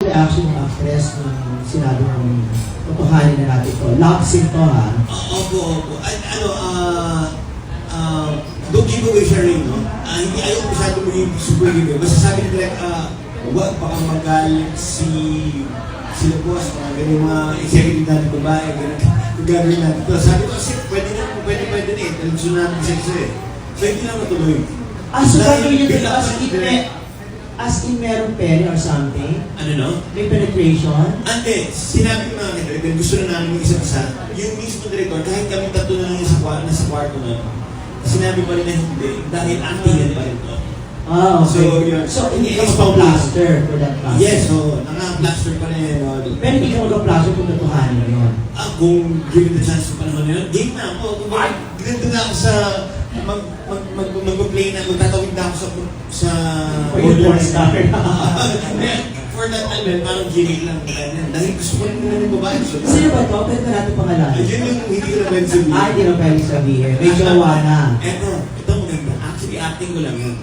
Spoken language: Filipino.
reaction ng actress na sinabi ng totohanin na natin ito. Love scene to, ha? Opo. Don't give away siya rin, no? Hindi ayaw ko masyado mo yung super giveaway. Basta sabi ni Direk, huwag baka magalit sila boss, mga ganyan mga executive natin babae, gagawin natin ito. Sabi ko, kasi pwede na eh. Gusto natin sexo eh. So hindi lang natuloy. So gagawin niyo dito as in merong pere or something? Ano no? May penetration? Ante, sinabi ko namin, dahil gusto na namin yung isa't isa, yung mismo director, kahit kami tatlo na lang yung sa kwarto na, sinabi pa rin na hindi, dahil acting yan pa rin to. Okay. So hindi ka mag-plaster for that plaster? Yes, so, naka-plaster pa rin. Pero hindi ka mag-plaster kung totohanin mo yun? Kung given the chance sa panahon na yun, game na ako. Ganito na ako sa mag-play na, magtatawid na ako sa porn star. For that time, parang gimmick lang. Dahil gusto ko rin na ng babae. Sino ba ito? Pwede na natin pangalanan. Yun yung hindi ko na pwede sabihin. Hindi na pwede sabihin. May jowa na. Ito maganda. Actually, acting ko lang yun.